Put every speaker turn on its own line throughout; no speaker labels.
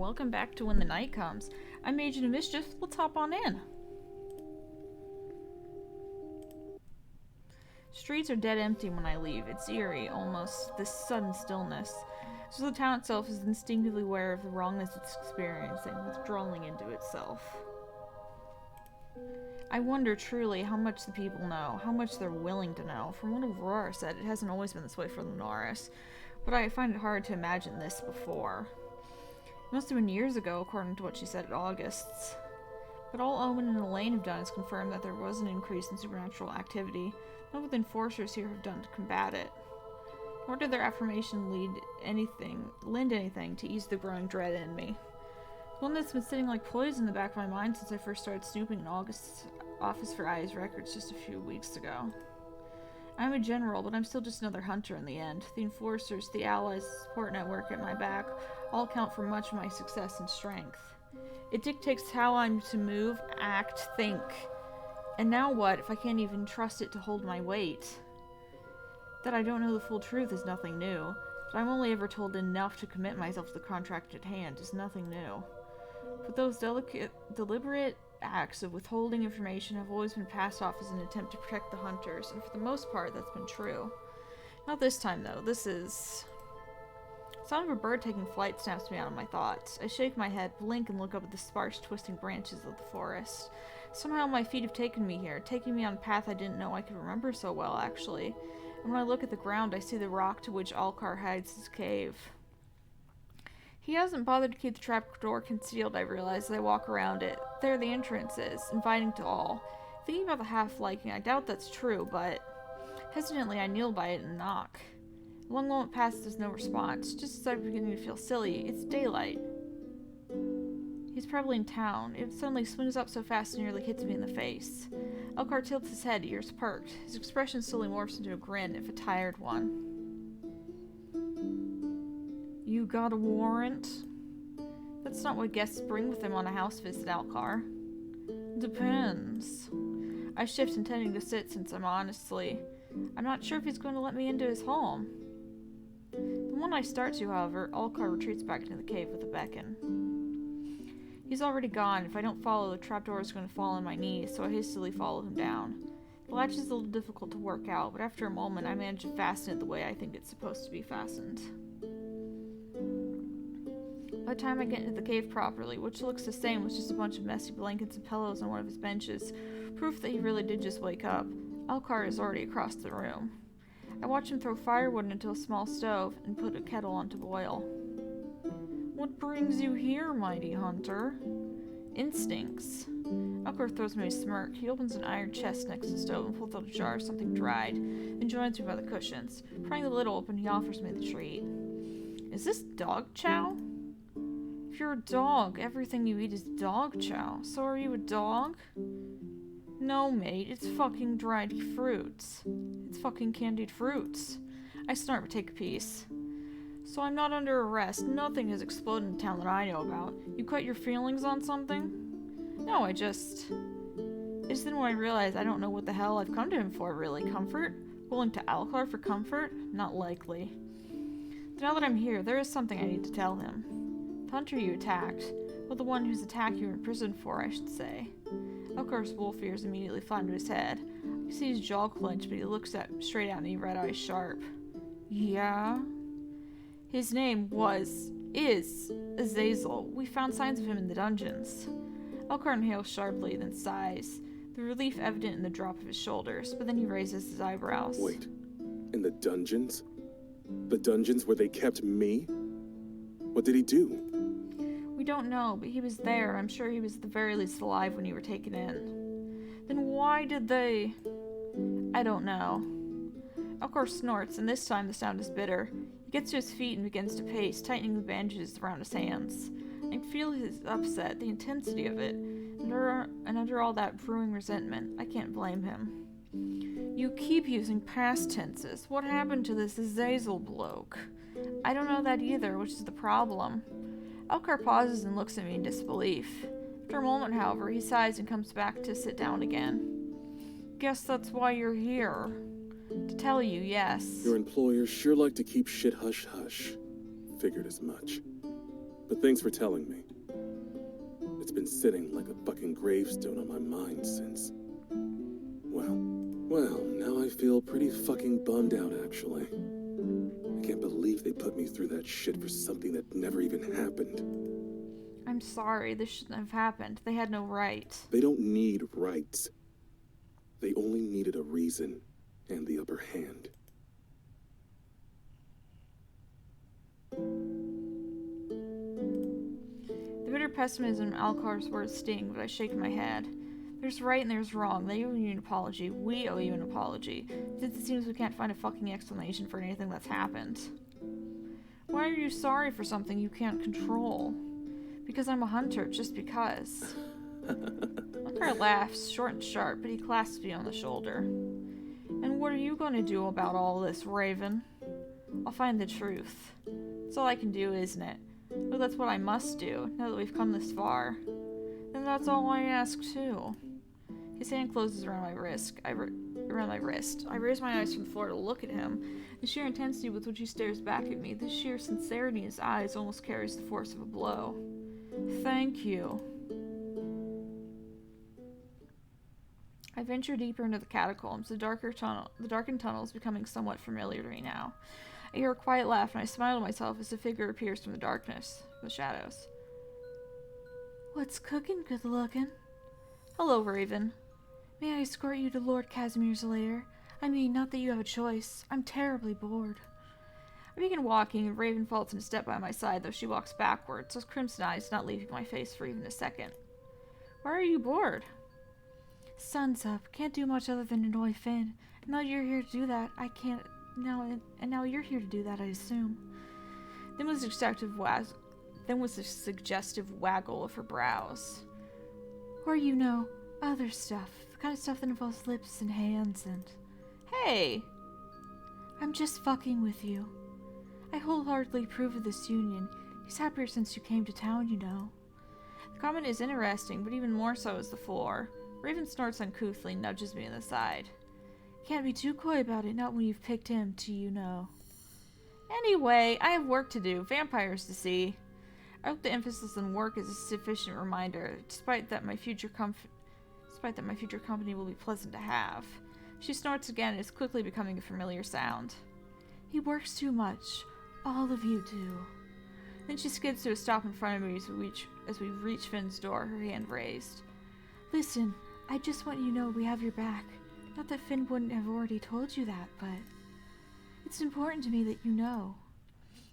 welcome back to When the Night Comes. I'm Agent of Mischief, let's hop on in. Streets are dead empty when I leave. It's eerie, almost, this sudden stillness. So the town itself is instinctively aware of the wrongness it's experiencing, withdrawing into itself. I wonder truly how much the people know, how much they're willing to know. From what Aurora said, it hasn't always been this way for Lunaris, but I find it hard to imagine this before. It must have been years ago, according to what she said at August's. But all Owen and Elaine have done is confirm that there was an increase in supernatural activity, not what the enforcers here have done to combat it. Nor did their affirmation lend anything to ease the growing dread in me. The one that's been sitting like poison in the back of my mind since I first started snooping in August's office for Aya's records just a few weeks ago. I'm a general, but I'm still just another hunter in the end. The enforcers, the allies, the support network at my back all count for much of my success and strength. It dictates how I'm to move, act, think. And now what if I can't even trust it to hold my weight? That I don't know the full truth is nothing new, but I'm only ever told enough to commit myself to the contract at hand is nothing new. But those deliberate acts of withholding information have always been passed off as an attempt to protect the hunters, and for the most part that's been true. Not this time though. The sound of a bird taking flight snaps me out of my thoughts. I shake my head, blink, and look up at the sparse, twisting branches of the forest. Somehow my feet have taken me here, taking me on a path I didn't know I could remember so well, actually. And when I look at the ground, I see the rock to which Alcar hides his cave. He hasn't bothered to keep the trapdoor concealed, I realize, as I walk around it. There the entrance is, inviting to all. Thinking about the half-liking, I doubt that's true, but hesitantly I kneel by it and knock. A long moment passes with no response. Just as I'm beginning to feel silly, it's daylight. He's probably in town. It suddenly swings up so fast it nearly hits me in the face. Elcar tilts his head, ears perked. His expression slowly morphs into a grin, if a tired one. You got a warrant? That's not what guests bring with them on a house visit, Alcar. Depends. I shift, intending to sit since I'm not sure if he's going to let me into his home. The moment I start to, however, Alcar retreats back into the cave with a beckon. He's already gone. If I don't follow, the trapdoor is going to fall on my knees, so I hastily follow him down. The latch is a little difficult to work out, but after a moment I manage to fasten it the way I think it's supposed to be fastened. By the time I get into the cave properly, which looks the same with just a bunch of messy blankets and pillows on one of his benches, proof that he really did just wake up, Alcar is already across the room. I watch him throw firewood into a small stove and put a kettle on to boil. What brings you here, mighty hunter? Instincts. Alcar throws me a smirk. He opens an iron chest next to the stove and pulls out a jar of something dried, then joins me by the cushions. Prying the lid open, he offers me the treat. Is this dog chow? If you're a dog, everything you eat is dog chow. So are you a dog? No, mate, it's fucking dried fruits. It's fucking candied fruits. I snort but take a piece. So I'm not under arrest. Nothing has exploded in town that I know about. You cut your feelings on something? No, It's then when I realize I don't know what the hell I've come to him for, really. Comfort? Willing to Alcar for comfort? Not likely. But now that I'm here, there is something I need to tell him. The hunter you attacked. Well, the one whose attack you were in prison for, I should say. Alcar's wolf ears immediately fly into his head. I see his jaw clench, but he looks straight at me, red eyes sharp. Yeah? His name is Azazel. We found signs of him in the dungeons. Alcar inhales sharply, then sighs, the relief evident in the drop of his shoulders, but then he raises his eyebrows.
Wait, in the dungeons? The dungeons where they kept me? What did he do?
We don't know, but he was there. I'm sure he was at the very least alive when you were taken in. Then why did they... I don't know. Alcar snorts, and this time the sound is bitter. He gets to his feet and begins to pace, tightening the bandages around his hands. I can feel his upset, the intensity of it, and under all that brewing resentment, I can't blame him. You keep using past tenses. What happened to this Azazel bloke? I don't know that either, which is the problem. Alcar pauses and looks at me in disbelief. After a moment, however, he sighs and comes back to sit down again. Guess that's why you're here. To tell you, yes.
Your employers sure like to keep shit hush-hush. Figured as much. But thanks for telling me. It's been sitting like a fucking gravestone on my mind since... Well, now I feel pretty fucking bummed out, actually. I can't believe they put me through that shit for something that never even happened.
I'm sorry, this shouldn't have happened. They had no right.
They don't need rights. They only needed a reason and the upper hand.
The bitter pessimism in Alcar's words sting, but I shake my head. There's right and there's wrong. They owe you an apology. We owe you an apology. Since it seems we can't find a fucking explanation for anything that's happened. Why are you sorry for something you can't control? Because I'm a hunter, just because. Alcar laughs, short and sharp, but he clasps me on the shoulder. And what are you going to do about all this, Raven? I'll find the truth. That's all I can do, isn't it? Well, that's what I must do, now that we've come this far. Then that's all I ask, too. His hand closes around my wrist. I raise my eyes from the floor to look at him. The sheer intensity with which he stares back at me, the sheer sincerity in his eyes almost carries the force of a blow. Thank you. I venture deeper into the catacombs, the darkened tunnels becoming somewhat familiar to me now. I hear a quiet laugh and I smile to myself as a figure appears from the darkness, the shadows. What's cooking, good looking? Hello, Raven. May I escort you to Lord Casimir's lair? I mean, not that you have a choice. I'm terribly bored. I begin walking, and Raven falls in a step by my side, though she walks backwards, those crimson eyes not leaving my face for even a second. Why are you bored? Sun's up. Can't do much other than annoy Finn. Now you're here to do that, I can't... Now you're here to do that, I assume. Then was a suggestive waggle of her brows. Or, you know, other stuff. The kind of stuff that involves lips and hands and... Hey! I'm just fucking with you. I wholeheartedly approve of this union. He's happier since you came to town, you know. The comment is interesting, but even more so is the floor. Raven snorts uncouthly and nudges me in the side. Can't be too coy about it, not when you've picked him to, you know. Anyway, I have work to do, vampires to see. I hope the emphasis on work is a sufficient reminder, despite that my future company will be pleasant to have. She snorts again and is quickly becoming a familiar sound. He works too much. All of you do. Then she skids to a stop in front of me as we reach Finn's door, her hand raised. Listen, I just want you to know we have your back. Not that Finn wouldn't have already told you that, but it's important to me that you know.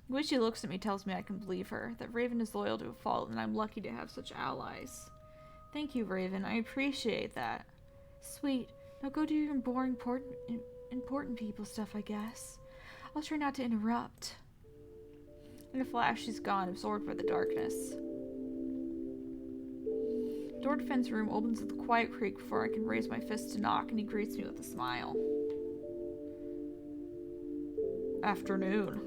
The way she looks at me tells me I can believe her, that Raven is loyal to a fault, and I'm lucky to have such allies. Thank you, Raven. I appreciate that. Sweet. Now go do your boring, important people stuff, I guess. I'll try not to interrupt. In a flash, she's gone, absorbed by the darkness. The door to Finn's room opens with a quiet creak before I can raise my fist to knock, and he greets me with a smile. Afternoon.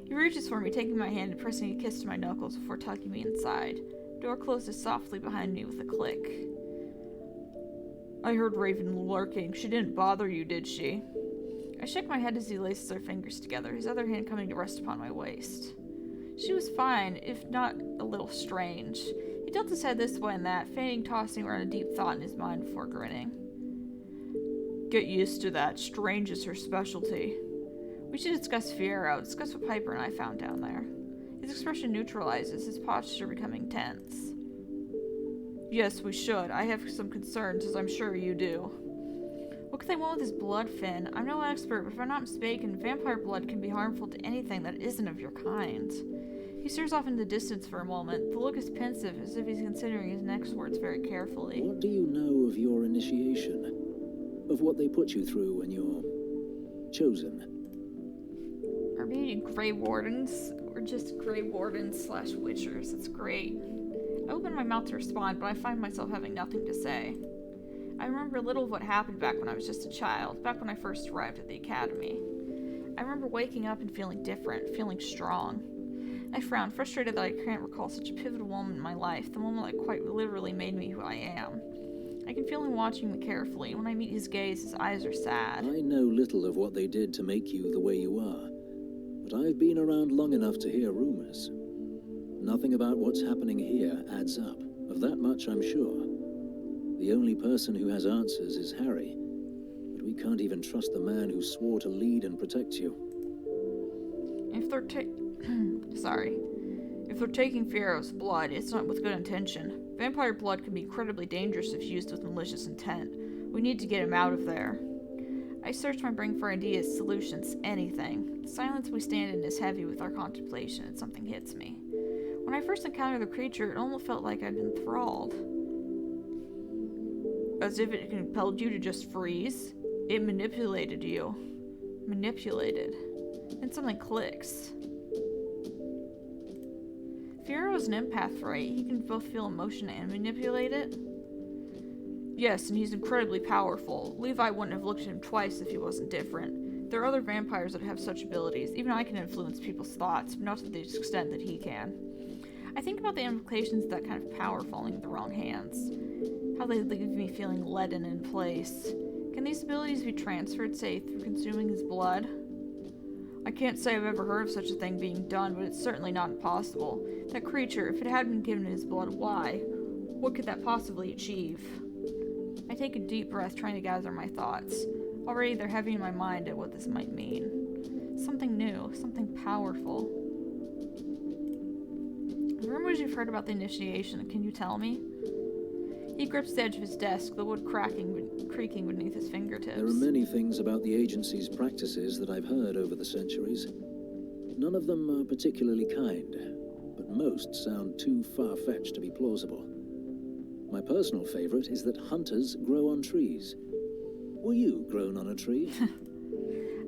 He reaches for me, taking my hand and pressing a kiss to my knuckles before tucking me inside. The door closes softly behind me with a click. I heard Raven lurking. She didn't bother you, did she? I shake my head as he laces our fingers together, his other hand coming to rest upon my waist. She was fine, if not a little strange. He tilted his head this way and that, feigning tossing around a deep thought in his mind before grinning. Get used to that. Strange is her specialty. We should discuss Fiero, discuss what Piper and I found down there. His expression neutralizes, his posture becoming tense. Yes, we should. I have some concerns, as I'm sure you do. What could they want with his blood, Finn? I'm no expert, but if I'm not mistaken, vampire blood can be harmful to anything that isn't of your kind. He stares off into the distance for a moment. The look is pensive, as if he's considering his next words very carefully.
What do you know of your initiation? Of what they put you through when you're chosen?
Are we Grey Wardens? Or just Grey Wardens / Witchers? It's great. I open my mouth to respond, but I find myself having nothing to say. I remember little of what happened back when I was just a child, back when I first arrived at the academy. I remember waking up and feeling different, feeling strong. I frown, frustrated that I can't recall such a pivotal moment in my life, the moment that quite literally made me who I am. I can feel him watching me carefully, and when I meet his gaze, his eyes are sad.
I know little of what they did to make you the way you are, but I've been around long enough to hear rumors. Nothing about what's happening here adds up. Of that much I'm sure. The only person who has answers is Harry. But we can't even trust the man who swore to lead and protect you.
If they're sorry. If they're taking Fiero's blood, it's not with good intention. Vampire blood can be incredibly dangerous if used with malicious intent. We need to get him out of there. I search my brain for ideas, solutions, anything. The silence we stand in is heavy with our contemplation, and something hits me. When I first encountered the creature, it almost felt like I'd been enthralled. As if it compelled you to just freeze. It manipulated you. Manipulated. Then something clicks. Fiero is an empath, right? He can both feel emotion and manipulate it? Yes, and he's incredibly powerful. Levi wouldn't have looked at him twice if he wasn't different. There are other vampires that have such abilities. Even I can influence people's thoughts, but not to the extent that he can. I think about the implications of that kind of power falling in the wrong hands. How they leave me feeling leaden in place. Can these abilities be transferred, say, through consuming his blood? I can't say I've ever heard of such a thing being done, but it's certainly not impossible. That creature, if it had been given his blood, why? What could that possibly achieve? I take a deep breath, trying to gather my thoughts. Already they're heavy in my mind at what this might mean. Something new, something powerful. The rumors you've heard about the initiation, can you tell me? He grips the edge of his desk, the wood creaking beneath his fingertips.
There are many things about the agency's practices that I've heard over the centuries. None of them are particularly kind, but most sound too far-fetched to be plausible. My personal favorite is that hunters grow on trees. Were you grown on a tree?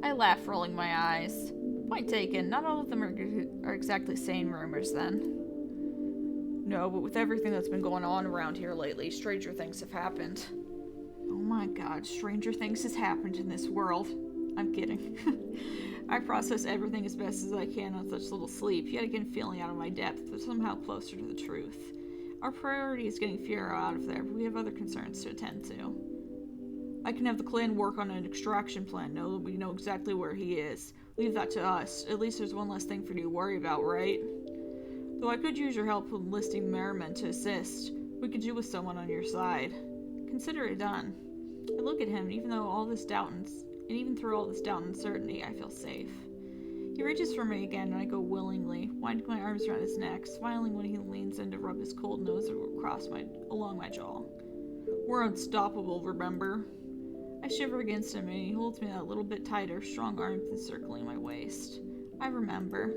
I laugh, rolling my eyes. Point taken. Not all of them are exactly sane rumors, then. No, but with everything that's been going on around here lately, stranger things have happened. Oh my god, stranger things has happened in this world. I'm kidding. I process everything as best as I can on such little sleep, yet again feeling out of my depth, but somehow closer to the truth. Our priority is getting Fiero out of there, but we have other concerns to attend to. I can have the clan work on an extraction plan, now that we know exactly where he is. Leave that to us. At least there's one less thing for you to worry about, right? Though I could use your help with enlisting Merriman to assist. We could do with someone on your side. Consider it done. I look at him, and even through all this doubt and uncertainty, I feel safe. He reaches for me again, and I go willingly, winding my arms around his neck, smiling when he leans in to rub his cold nose along my jaw. We're unstoppable, remember? I shiver against him, and he holds me a little bit tighter, strong arms encircling my waist. I remember.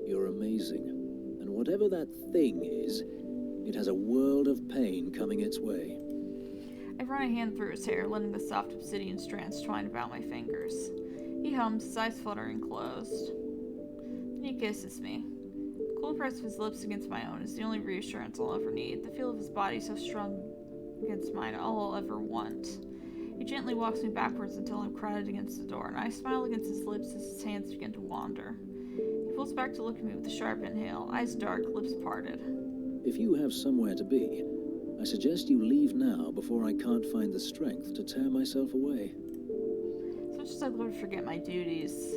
You're amazing. And whatever that thing is, it has a world of pain coming its way.
I run a hand through his hair, letting the soft obsidian strands twine about my fingers. He hums, his eyes fluttering closed. Then he kisses me. The cool press of his lips against my own is the only reassurance I'll ever need. The feel of his body so strong against mine, all I'll ever want. He gently walks me backwards until I'm crowded against the door, and I smile against his lips as his hands begin to wander. He pulls back to look at me with a sharp inhale, eyes dark, lips parted.
If you have somewhere to be, I suggest you leave now before I can't find the strength to tear myself away.
As much as I'd love to forget my duties.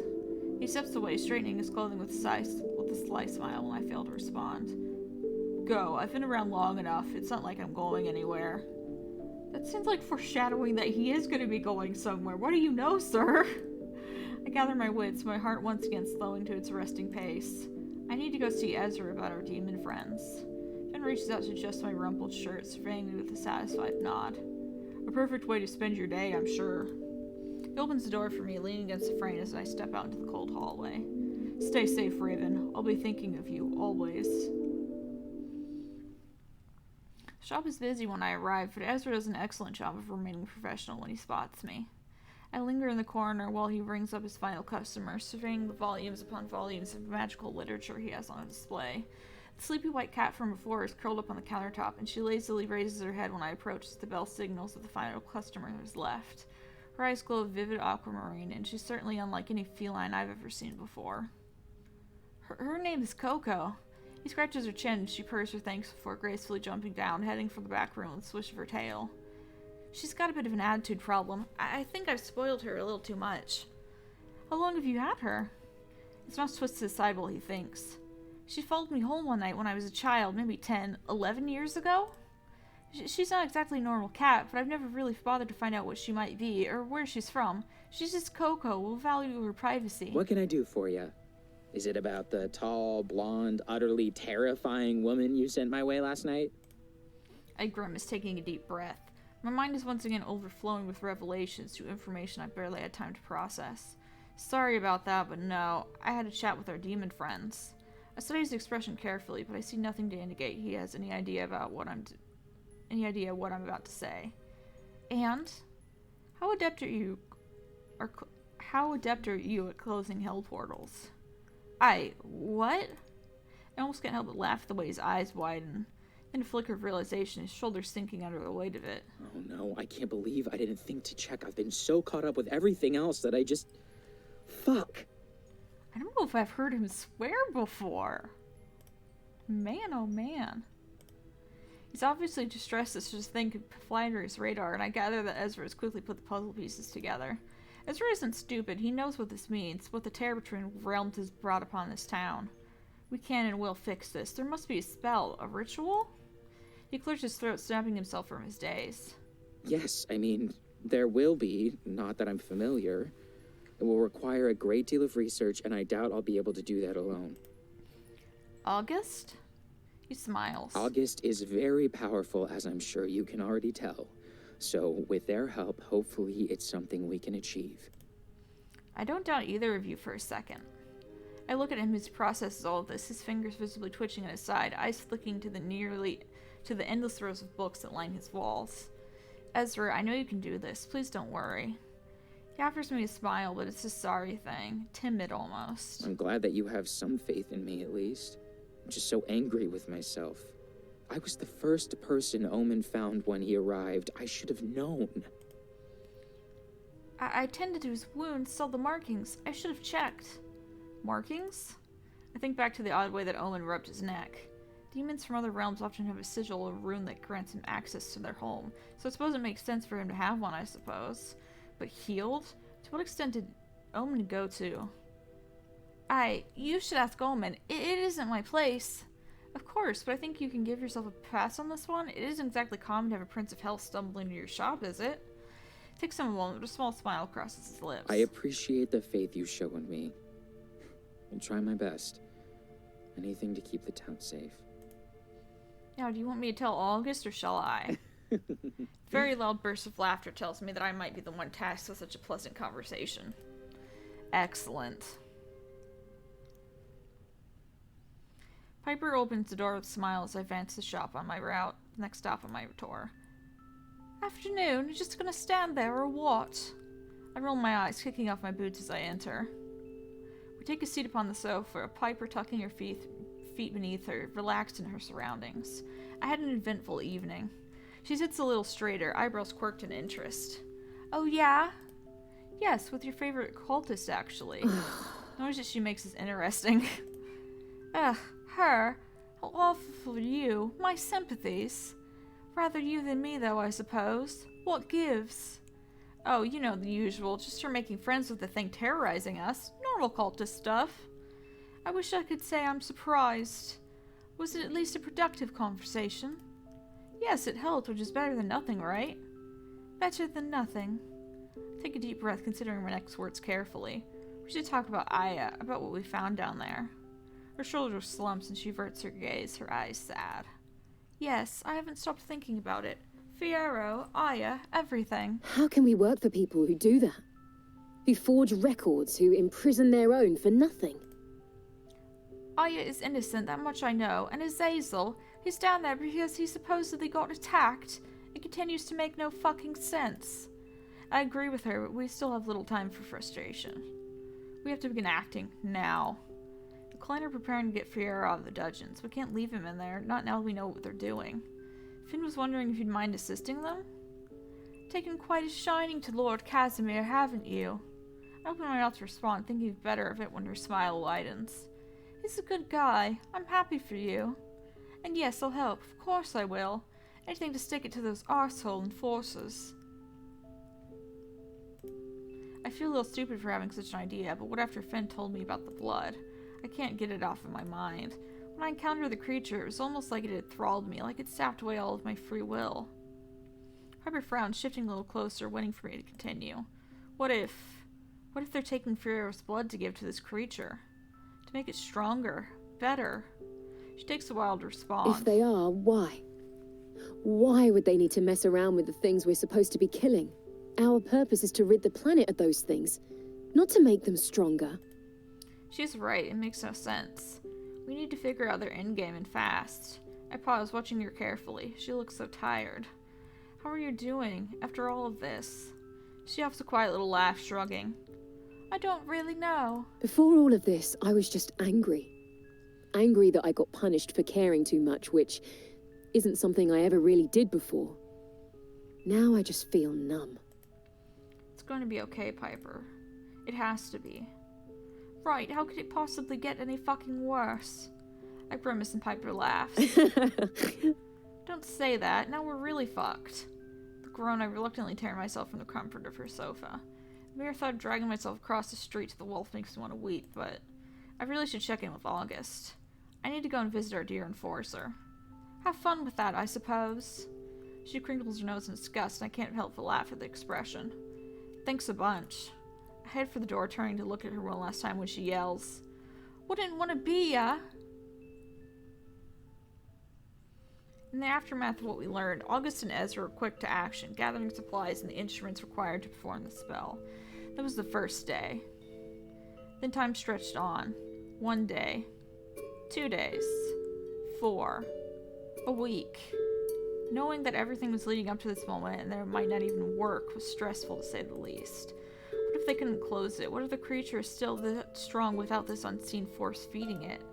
He steps away, straightening his clothing with a sly smile when I fail to respond. Go. I've been around long enough. It's not like I'm going anywhere. That seems like foreshadowing that he is going to be going somewhere. What do you know, sir? I gather my wits, my heart once again slowing to its resting pace. I need to go see Ezra about our demon friends. Jen reaches out to adjust my rumpled shirt, surveying me with a satisfied nod. A perfect way to spend your day, I'm sure. He opens the door for me, leaning against the frame as I step out into the cold hallway. Stay safe, Raven. I'll be thinking of you, always. The shop is busy when I arrive, but Ezra does an excellent job of remaining professional when he spots me. I linger in the corner while he rings up his final customer, surveying the volumes upon volumes of magical literature he has on display. The sleepy white cat from before is curled up on the countertop, and she lazily raises her head when I approach as the bell signals that the final customer has left. Her eyes glow vivid aquamarine, and she's certainly unlike any feline I've ever seen before. Her name is Coco. He scratches her chin and she purrs her thanks before gracefully jumping down, heading for the back room with a swish of her tail. She's got a bit of an attitude problem. I think I've spoiled her a little too much. How long have you had her? His mouth twists to the side while he thinks. She followed me home one night when I was a child, maybe 10, 11 years ago? She's not exactly a normal cat, but I've never really bothered to find out what she might be, or where she's from. She's just Coco, will value her privacy.
What can I do for you? Is it about the tall, blonde, utterly terrifying woman you sent my way last night?
I grimace, taking a deep breath. My mind is once again overflowing with revelations to information I barely had time to process. Sorry about that, but no, I had a chat with our demon friends. I studied his expression carefully, but I see nothing to indicate he has any idea what I'm about to say. And how adept are you at closing hell portals? What? I almost can't help but laugh at the way his eyes widen. In a flicker of realization, his shoulders sinking under the weight of it.
Oh no, I can't believe I didn't think to check. I've been so caught up with everything else that I just... Fuck.
I don't know if I've heard him swear before. Man, oh man. He's obviously distressed as his thing could fly under his radar, and I gather that Ezra has quickly put the puzzle pieces together. Ezra isn't stupid. He knows what this means, what the terror between realms has brought upon this town. We can and will fix this. There must be a spell, a ritual? He clears his throat, snapping himself from his daze.
Yes, I mean, there will be, not that I'm familiar. It will require a great deal of research, and I doubt I'll be able to do that alone.
August? He smiles.
August is very powerful, as I'm sure you can already tell. So, with their help, hopefully it's something we can achieve.
I don't doubt either of you for a second. I look at him as he processes all of this, his fingers visibly twitching at his side, eyes flicking to the endless rows of books that line his walls. Ezra, I know you can do this. Please don't worry. He offers me a smile, but it's a sorry thing. Timid, almost.
I'm glad that you have some faith in me, at least. I'm just so angry with myself. I was the first person Omen found when he arrived. I should have known.
I tended to his wounds, saw the markings. I should have checked. Markings? I think back to the odd way that Omen rubbed his neck. Demons from other realms often have a sigil or rune that grants him access to their home, so I suppose it makes sense for him to have one, I suppose. But healed? To what extent did Omen go to? You should ask Omen. It isn't my place. Of course, but I think you can give yourself a pass on this one. It isn't exactly common to have a Prince of Hell stumble into your shop, is it? Takes him a moment, but a small smile crosses his lips.
I appreciate the faith you show in me. I'll try my best. Anything to keep the town safe.
Now, do you want me to tell August, or shall I? Very loud burst of laughter tells me that I might be the one tasked with such a pleasant conversation. Excellent. Piper opens the door with a smile as I advance the shop on my route. Next stop on my tour. Afternoon, you're just gonna stand there or what? I roll my eyes, kicking off my boots as I enter. We take a seat upon the sofa, Piper tucking her feet beneath her, relaxed in her surroundings. I had an eventful evening. She sits a little straighter, eyebrows quirked in interest. Oh yeah? Yes, with your favorite cultist, actually. The noise that she makes is interesting. Ugh, her? How awful for you. My sympathies. Rather you than me, though, I suppose. What gives? Oh, you know the usual, just her making friends with the thing terrorizing us. Normal cultist stuff. I wish I could say I'm surprised. Was it at least a productive conversation? Yes, it helped, which is better than nothing, right? Better than nothing. Take a deep breath, considering my next words carefully. We should talk about Aya, about what we found down there. Her shoulder slumps and she averts her gaze, her eyes sad. Yes, I haven't stopped thinking about it. Fierro, Aya, everything.
How can we work for people who do that? Who forge records, who imprison their own for nothing?
Aya is innocent, that much I know, and Azazel, he's down there because he supposedly got attacked. It continues to make no fucking sense. I agree with her, but we still have little time for frustration. We have to begin acting, now. The clan are preparing to get Fierro out of the dungeons. We can't leave him in there, not now we know what they're doing. Finn was wondering if you'd mind assisting them? Taken quite a shining to Lord Casimir, haven't you? I open my mouth to respond, thinking better of it when her smile widens. He's a good guy. I'm happy for you. And yes, I'll help. Of course I will. Anything to stick it to those arsehole enforcers. I I feel a little stupid for having such an idea, but what after Finn told me about the blood? I can't get it off of my mind. When I encountered the creature, it was almost like it had enthralled me, like it sapped away all of my free will. Piper frowned, shifting a little closer, waiting for me to continue. What if they're taking Furious blood to give to this creature? To make it stronger, better? She takes a while to respond.
If they are, why? Why would they need to mess around with the things we're supposed to be killing? Our purpose is to rid the planet of those things, not to make them stronger.
She's right, it makes no sense. We need to figure out their endgame and fast. I paused, watching her carefully. She looks so tired. How are you doing, after all of this? She offers a quiet little laugh, shrugging. I don't really know.
Before all of this, I was just angry. Angry that I got punished for caring too much, which isn't something I ever really did before. Now I just feel numb.
It's going to be okay, Piper. It has to be. Right, how could it possibly get any fucking worse? I grimace and Piper laughs. Don't say that, now we're really fucked. The groan, I reluctantly tear myself from the comfort of her sofa. The mere thought of dragging myself across the street to the wolf makes me want to weep, but I really should check in with August. I need to go and visit our dear enforcer. Have fun with that, I suppose. She crinkles her nose in disgust, and I can't help but laugh at the expression. Thanks a bunch. I head for the door, turning to look at her one last time when she yells, Wouldn't want to be ya! In the aftermath of what we learned, August and Ezra were quick to action, gathering supplies and the instruments required to perform the spell. That was the first day. Then time stretched on. 1 day. 2 days. 4. A week. Knowing that everything was leading up to this moment and that it might not even work was stressful to say the least. What if they couldn't close it? What if the creature is still that strong without this unseen force feeding it?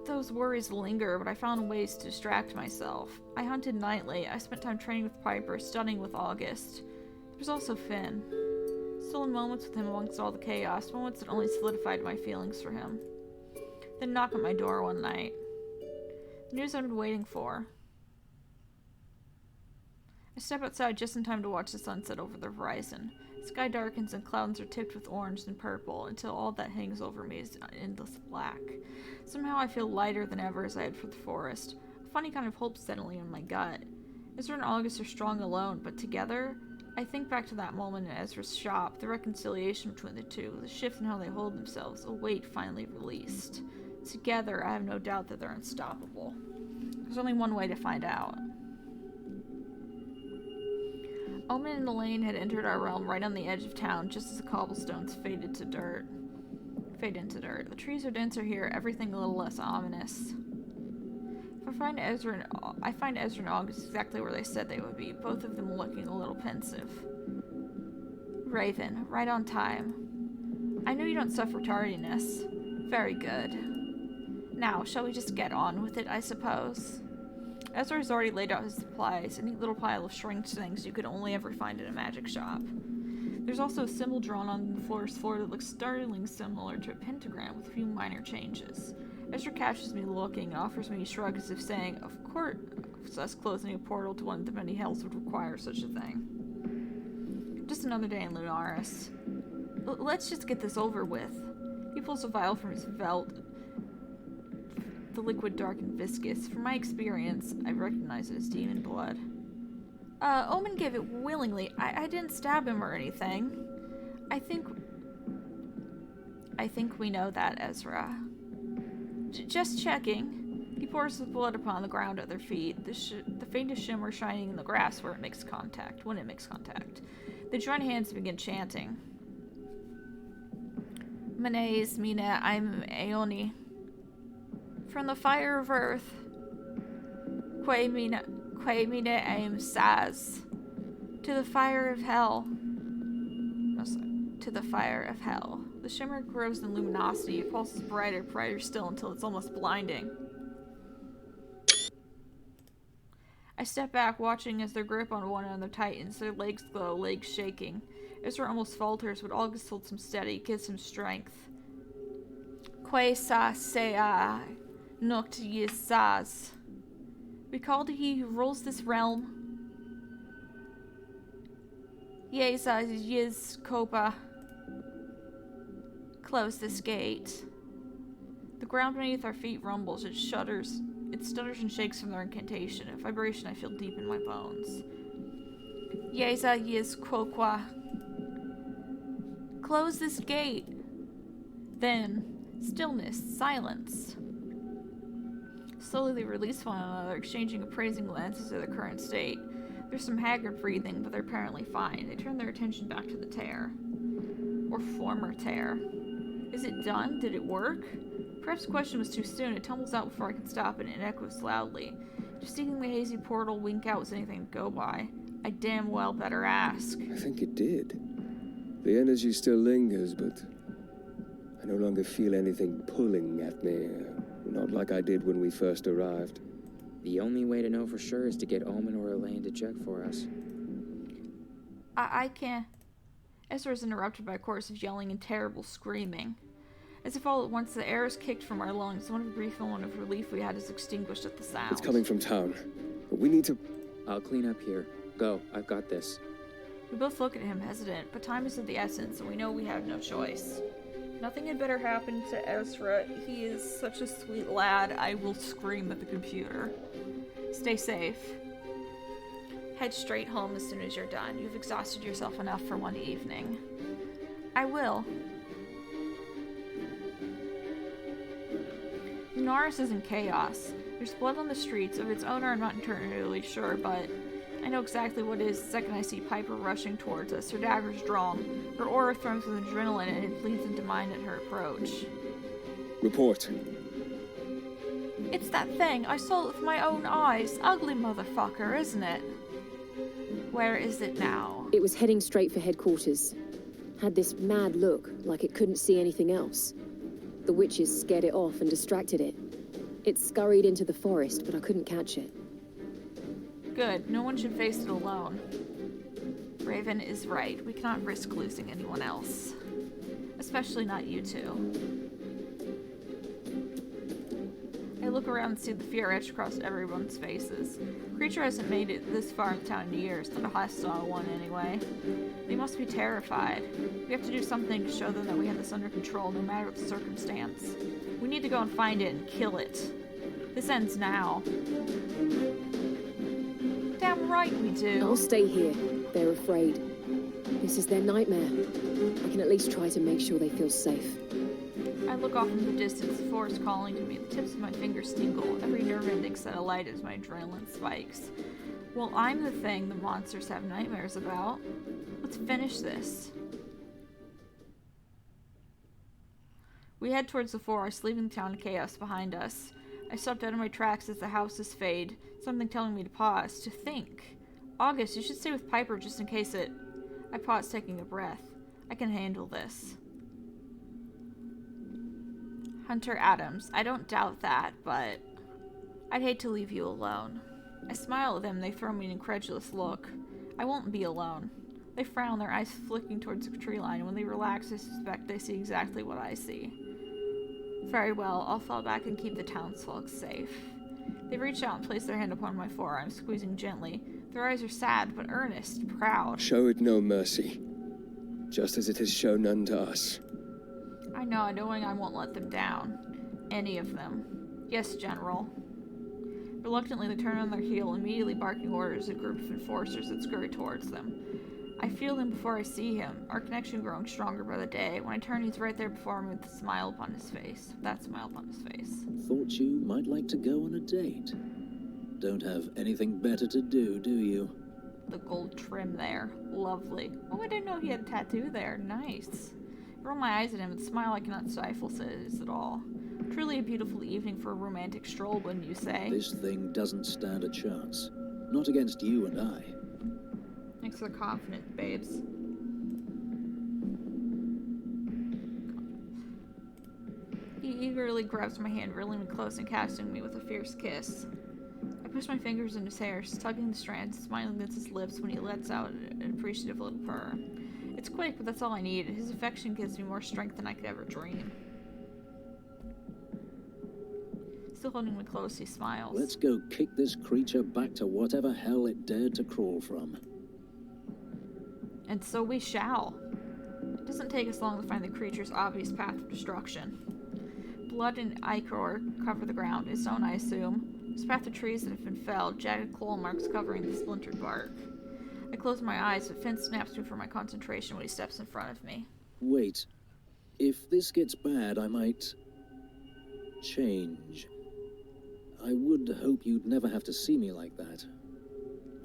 Those worries linger, but I found ways to distract myself. I hunted nightly. I spent time training with Piper, studying with August. There's also Finn. Still in moments with him amongst all the chaos, moments that only solidified my feelings for him. Then knock at my door one night. The news I've been waiting for. I step outside just in time to watch the sunset over the horizon. The sky darkens and clouds are tipped with orange and purple until all that hangs over me is endless black. Somehow I feel lighter than ever as I head for the forest. A funny kind of hope settling in my gut. Ezra and August are strong alone, but together, I think back to that moment in Ezra's shop, the reconciliation between the two, the shift in how they hold themselves, a weight finally released. Together, I have no doubt that they're unstoppable. There's only one way to find out. Omen and Elaine had entered our realm right on the edge of town, just as the cobblestones fade into dirt. The trees are denser here, everything a little less ominous. I find Ezra and August exactly where they said they would be, both of them looking a little pensive. Raven, right on time. I know you don't suffer tardiness. Very good. Now, shall we just get on with it, I suppose? Ezra has already laid out his supplies, a neat little pile of strange things you could only ever find in a magic shop. There's also a symbol drawn on the floor that looks startlingly similar to a pentagram with a few minor changes. Ezra catches me looking and offers me a shrug as if saying, of course, us closing a portal to one of the many hells would require such a thing. Just another day in Lunaris. Let's just get this over with. He pulls a vial from his belt, the liquid dark and viscous. From my experience, I recognize it as demon blood. Omen gave it willingly. I didn't stab him or anything. I think we know that, Ezra. Just checking. He pours the blood upon the ground at their feet, the faintest shimmer shining in the grass when it makes contact. They join hands and begin chanting. Manes, Mina, I'm Aeoni. From the fire of earth. Quae Mina, I'm Saz. To the fire of hell. No, sorry. To the fire of hell. The shimmer grows in luminosity. It pulses brighter still until it's almost blinding. I step back, watching as their grip on one another tightens, their legs glow, legs shaking. Ezra almost falters, but August holds him steady, gives him strength. Quae sa sea noct yisaz. We call to he who rules this realm. Yes, Copa. Close this gate. The ground beneath our feet rumbles. It stutters and shakes from their incantation. A vibration I feel deep in my bones. Yes, Copa. Close this gate. Then, stillness, silence. Slowly they release one another, exchanging appraising glances of their current state. There's some haggard breathing, but they're apparently fine. They turn their attention back to the tear. Or former tear. Is it done? Did it work? Perhaps the question was too soon. It tumbles out before I can stop it, and it echoes loudly. Just seeing the hazy portal wink out was anything to go by. I damn well better ask.
I think it did. The energy still lingers, but I no longer feel anything pulling at me. Not like I did when we first arrived.
The only way to know for sure is to get Omen or Elaine to check for us.
I can't. Esther is interrupted by a chorus of yelling and terrible screaming. As if all at once the air is kicked from our lungs, one brief moment of relief we had is extinguished at the sound.
It's coming from town. But we need to...
I'll clean up here. Go, I've got this.
We both look at him hesitant, but time is of the essence, and we know we have no choice. Nothing had better happen to Ezra. He is such a sweet lad. I will scream at the computer. Stay safe. Head straight home as soon as you're done. You've exhausted yourself enough for one evening. I will. Lunaris is in chaos. There's blood on the streets. Of its owner, I'm not entirely sure, but I know exactly what it is the second I see Piper rushing towards us. Her dagger's drawn. Her aura thrums with adrenaline, and it bleeds into mine at her approach.
Report.
It's that thing. I saw it with my own eyes. Ugly motherfucker, isn't it? Where is it now?
It was heading straight for headquarters. Had this mad look, like it couldn't see anything else. The witches scared it off and distracted it. It scurried into the forest, but I couldn't catch it.
Good. No one should face it alone. Raven is right. We cannot risk losing anyone else. Especially not you two. I look around and see the fear etched across everyone's faces. The creature hasn't made it this far in town in years, not a hostile one anyway. They must be terrified. We have to do something to show them that we have this under control, no matter the circumstance. We need to go and find it and kill it. This ends now. Damn right we do.
I'll stay here. They're afraid. This is their nightmare. I can at least try to make sure they feel safe.
I look off into the distance, the forest calling to me. The tips of my fingers tingle. Every nerve ending set alight as my adrenaline spikes. Well, I'm the thing the monsters have nightmares about. Let's finish this. We head towards the forest, leaving the town of chaos behind us. I stopped out of my tracks as the houses fade, something telling me to pause, to think. August, you should stay with Piper just in case it... I paused, taking a breath. I can handle this. Hunter Adams. I don't doubt that, but I'd hate to leave you alone. I smile at them. They throw me an incredulous look. I won't be alone. They frown, their eyes flicking towards the tree line, and when they relax, I suspect they see exactly what I see. Very well, I'll fall back and keep the townsfolk safe. They reach out and place their hand upon my forearm, squeezing gently. Their eyes are sad, but earnest, proud.
Show it no mercy, just as it has shown none to us.
I know, knowing I won't let them down. Any of them. Yes, General. Reluctantly, they turn on their heel, immediately barking orders at a group of enforcers that scurry towards them. I feel him before I see him, our connection growing stronger by the day. When I turn, he's right there before me with a smile upon his face. That smile upon his face.
Thought you might like to go on a date. Don't have anything better to do you?
The gold trim there. Lovely. Oh, I didn't know he had a tattoo there. Nice. I roll my eyes at him and smile I cannot stifle says it all. Truly a beautiful evening for a romantic stroll, wouldn't you say?
This thing doesn't stand a chance. Not against you and I.
Thanks for the confidence, babes. He eagerly grabs my hand, reeling me close and casting me with a fierce kiss. I push my fingers in his hair, tugging the strands, smiling against his lips when he lets out an appreciative little purr. It's quick, but that's all I need. His affection gives me more strength than I could ever dream. Still holding me close, he smiles.
Let's go kick this creature back to whatever hell it dared to crawl from.
And so we shall. It doesn't take us long to find the creature's obvious path of destruction. Blood and ichor cover the ground, its own I assume. It's path of trees that have been felled, jagged claw marks covering the splintered bark. I close my eyes, but Finn snaps me for my concentration when he steps in front of me.
Wait. If this gets bad, I might... change. I would hope you'd never have to see me like that.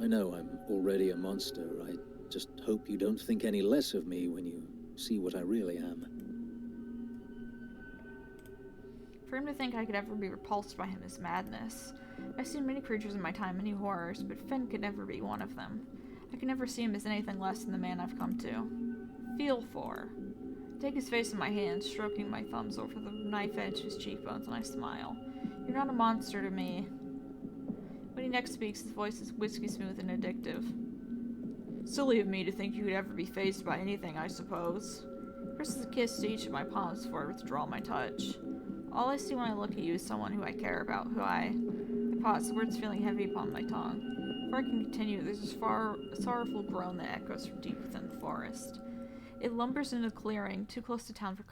I know I'm already a monster. I just hope you don't think any less of me when you see what I really am.
For him to think I could ever be repulsed by him is madness. I've seen many creatures in my time, many horrors, but Finn could never be one of them. I can never see him as anything less than the man I've come to feel for. Take his face in my hand, stroking my thumbs over the knife edge of his cheekbones, and I smile. You're not a monster to me. When he next speaks, his voice is whiskey smooth and addictive. Silly of me to think you could ever be fazed by anything, I suppose. He presses a kiss to each of my palms before I withdraw my touch. All I see when I look at you is someone who I care about, I pause, the words feeling heavy upon my tongue. Before I can continue, there's a sorrowful groan that echoes from deep within the forest. It lumbers into a clearing, too close to town for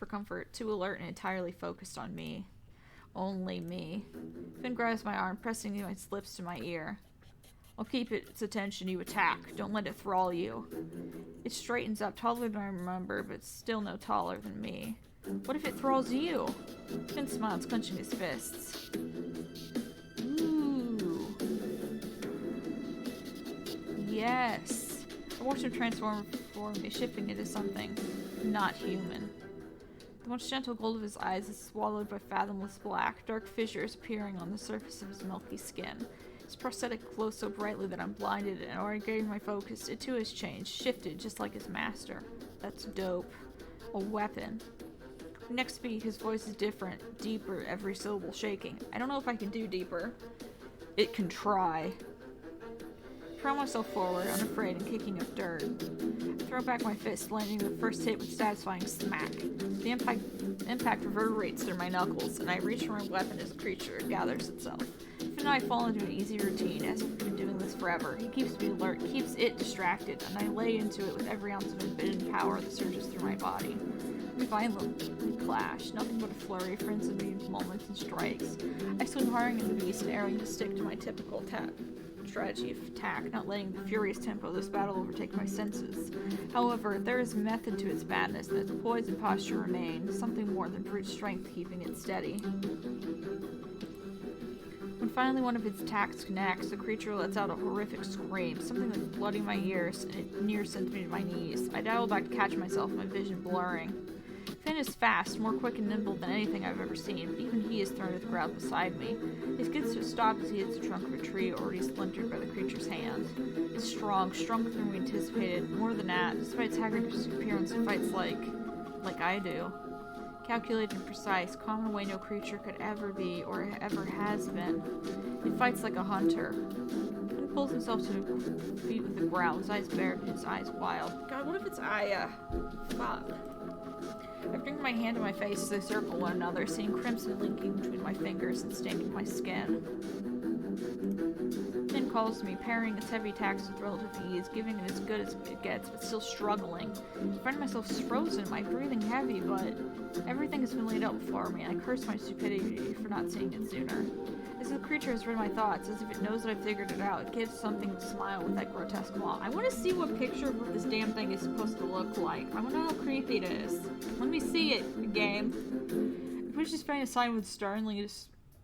comfort, too alert and entirely focused on me. Only me. Finn grabs my arm, pressing his lips to my ear. I'll keep its attention, you attack. Don't let it thrall you. It straightens up, taller than I remember, but still no taller than me. What if it thralls you? Finn smiles, clenching his fists. Ooh. Yes. I watched him transform before me, shifting into something not human. The once gentle gold of his eyes is swallowed by fathomless black, dark fissures appearing on the surface of his milky skin. His prosthetic glows so brightly that I'm blinded, and when I gain my focus, it too has changed, shifted just like his master. That's dope. A weapon. Next speak, his voice is different, deeper, every syllable shaking. I don't know if I can do deeper. It can try. I throw myself forward, unafraid, and kicking up dirt. I throw back my fist, landing the first hit with satisfying smack. The impact reverberates through my knuckles, and I reach for my weapon as the creature gathers itself. Finn and I fall into an easy routine, as if we've been doing this forever. He keeps me alert, keeps it distracted, and I lay into it with every ounce of unbidden power that surges through my body. We violently clash, nothing but a flurry of frenzied moments and strikes. I swing hard into the beast, erring to stick to my typical strategy of attack, not letting the furious tempo of this battle overtake my senses. However, there is method to its madness, and its poise and posture remain, something more than brute strength keeping it steady. When finally one of its attacks connects, the creature lets out a horrific scream, something like flooding my ears, and it near sends me to my knees. I dial back to catch myself, my vision blurring. Finn is fast, more quick and nimble than anything I've ever seen, but even he is thrown to the ground beside me. He skids to a stop as he hits the trunk of a tree already splintered by the creature's hand. It's stronger than we anticipated. More than that, despite its haggard appearance, it fights like I do. Calculated and precise, calm in a way no creature could ever be or ever has been. It fights like a hunter. He pulls himself to his feet with a growl, his eyes bared and his eyes wild. God, what if it's fuck. I bring my hand to my face as they circle one another, seeing crimson linking between my fingers and staining my skin. Finn calls me, parrying its heavy attacks with relative ease, giving it as good as it gets, but still struggling. I find myself frozen, my breathing heavy, but everything has been laid out before me, and I curse my stupidity for not seeing it sooner. As if the creature has read my thoughts, as if it knows that I've figured it out, it gives something to smile with that grotesque maw. I want to see what picture of what this damn thing is supposed to look like. I want to know how creepy it is. Let me see it, game. It pushes Finn aside with sternly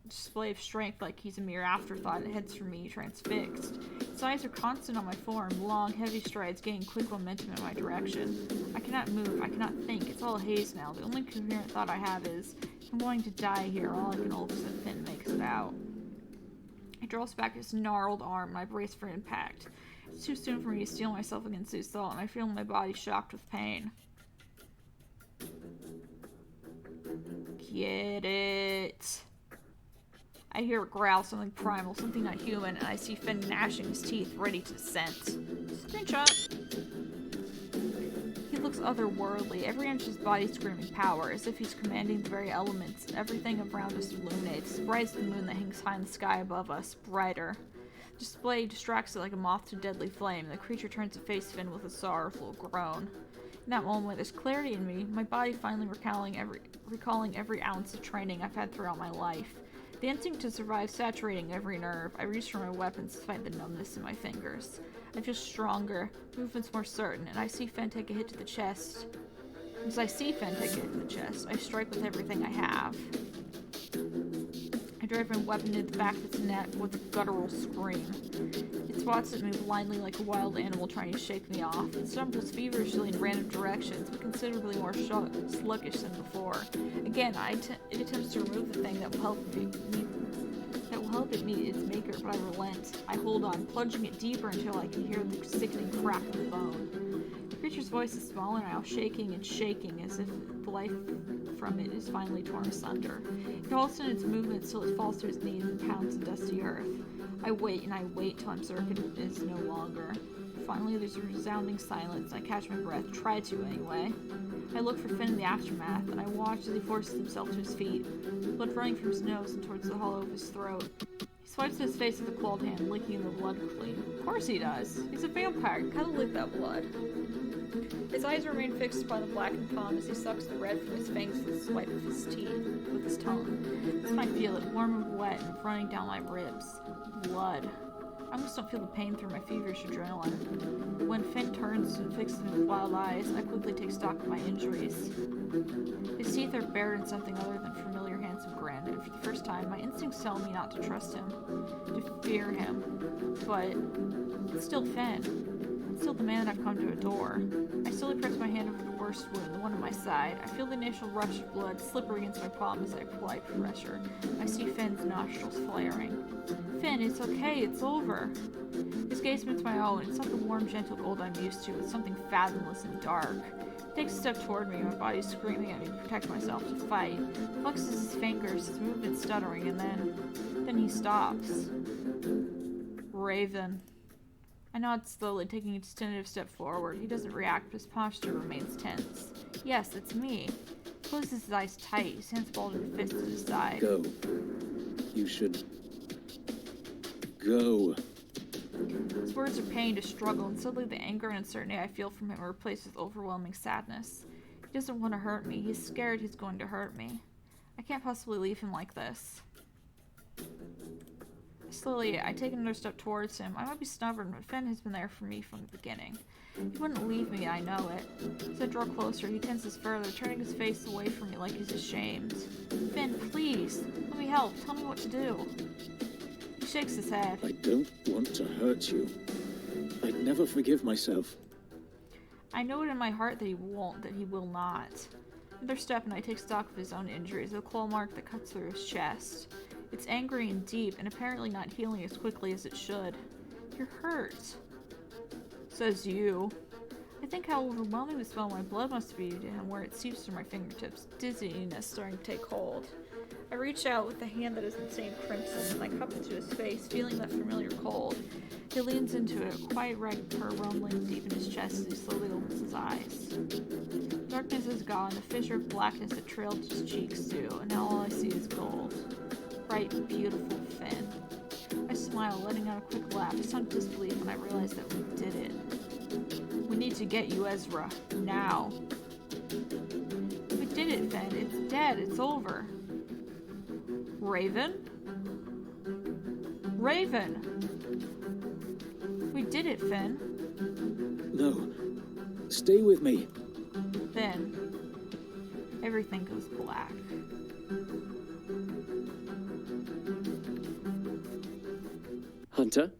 display of strength like he's a mere afterthought and heads for me, transfixed. His eyes are constant on my form, long, heavy strides gaining quick momentum in my direction. I cannot move, I cannot think, it's all a haze now. The only coherent thought I have is, I'm going to die here, all I can hope is that Finn makes it out. He draws back his gnarled arm, and I brace for impact. It's too soon for me to steel myself against his thought, and I feel my body shocked with pain. Get it. I hear a growl, something primal, something not human, and I see Finn gnashing his teeth, ready to descent. Screenshot! He looks otherworldly, every inch of his body screaming power, as if he's commanding the very elements. Everything around us illuminates, bright as the moon that hangs high in the sky above us, brighter. Display distracts it like a moth to deadly flame. The creature turns to face Finn with a sorrowful groan. In that moment, there's clarity in me, my body finally recalling every ounce of training I've had throughout my life. The instinct to survive saturating every nerve. I reach for my weapons despite the numbness in my fingers. I feel stronger, movements more certain, and I see Finn take a hit to the chest. As I see Finn take a hit to the chest, I strike with everything I have. I drive my weapon into the back of its neck with a guttural scream. It swats at me blindly like a wild animal trying to shake me off. It stumbles feverishly in random directions, but considerably more sluggish than before. Again, it attempts to remove the thing that will help it meet its maker, but I relent. I hold on, plunging it deeper until I can hear the sickening crack of the bone. The creature's voice is smaller now, shaking and shaking, as if the life from it is finally torn asunder. It halts in its movements till it falls to its knees and pounds the dusty earth. I wait and I wait till I'm certain it is no longer. Finally, there's a resounding silence, and I catch my breath, try to anyway. I look for Finn in the aftermath, and I watch as he forces himself to his feet, blood running from his nose and towards the hollow of his throat. He swipes his face with a clawed hand, licking the blood clean. Of course he does. He's a vampire. Gotta lick that blood. His eyes remain fixed upon the blackened palm as he sucks the red from his fangs with a swipe of his teeth, with his tongue. I feel it, warm and wet and running down my ribs. Blood. I almost don't feel the pain through my feverish adrenaline. When Finn turns and fixes me with wild eyes, I quickly take stock of my injuries. His teeth are bared in something other than familiar handsome grin, and for the first time, my instincts tell me not to trust him, to fear him. But it's still Finn. It's still the man that I've come to adore. I slowly press my hand over the worst wound, the one on my side. I feel the initial rush of blood slip against my palm as I apply pressure. I see Finn's nostrils flaring. Finn, it's okay, it's over. His gaze meets my own. It's not the warm, gentle gold I'm used to. It's something fathomless and dark. He takes a step toward me, my body screaming at me to protect myself, to fight. Flexes his fingers, his movement stuttering, and then he stops. Raven. I nod slowly, taking a tentative step forward. He doesn't react, but his posture remains tense. Yes, it's me. He closes his eyes tight, his hands balled in a fist at his side.
Go. You should... go.
His words are pain to struggle, and suddenly the anger and uncertainty I feel from him are replaced with overwhelming sadness. He doesn't want to hurt me. He's scared he's going to hurt me. I can't possibly leave him like this. Slowly, I take another step towards him. I might be stubborn, but Finn has been there for me from the beginning. He wouldn't leave me, I know it. As I draw closer, he tenses further, turning his face away from me like he's ashamed. Finn, please, let me help. Tell me what to do. He shakes his head.
I don't want to hurt you. I'd never forgive myself.
I know it in my heart that he won't, that he will not. Another step, and I take stock of his own injuries, a claw mark that cuts through his chest. It's angry and deep, and apparently not healing as quickly as it should. You're hurt, says you. I think how overwhelming the smell of my blood must be to him, where it seeps through my fingertips, dizziness starting to take hold. I reach out with the hand that is in the same crimson, and I cup it to his face, feeling that familiar cold. He leans into it, a quiet red purr rumbling deep in his chest as he slowly opens his eyes. Darkness is gone, the fissure of blackness that trailed his cheeks too, and now all I see is gold. Bright, beautiful Finn. I smile, letting out a quick laugh, some disbelief when I realize that we did it. We need to get you, Ezra. Now. We did it, Finn. It's dead. It's over. Raven? Raven! We did it, Finn.
No. Stay with me.
Then, everything goes black.
Hunter?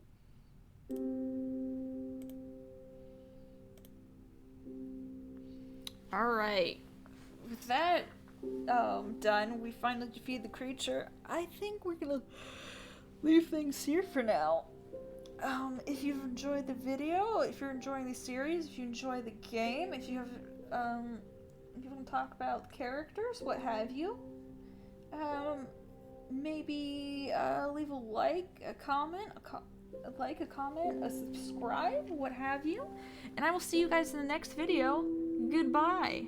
Alright. With that done, we finally defeat the creature. I think we're gonna leave things here for now. If you've enjoyed the video, if you're enjoying the series, if you enjoy the game, if you have, if you want to talk about characters, what have you, maybe leave a like, a comment, a subscribe, what have you, and I will see you guys in the next video. Goodbye.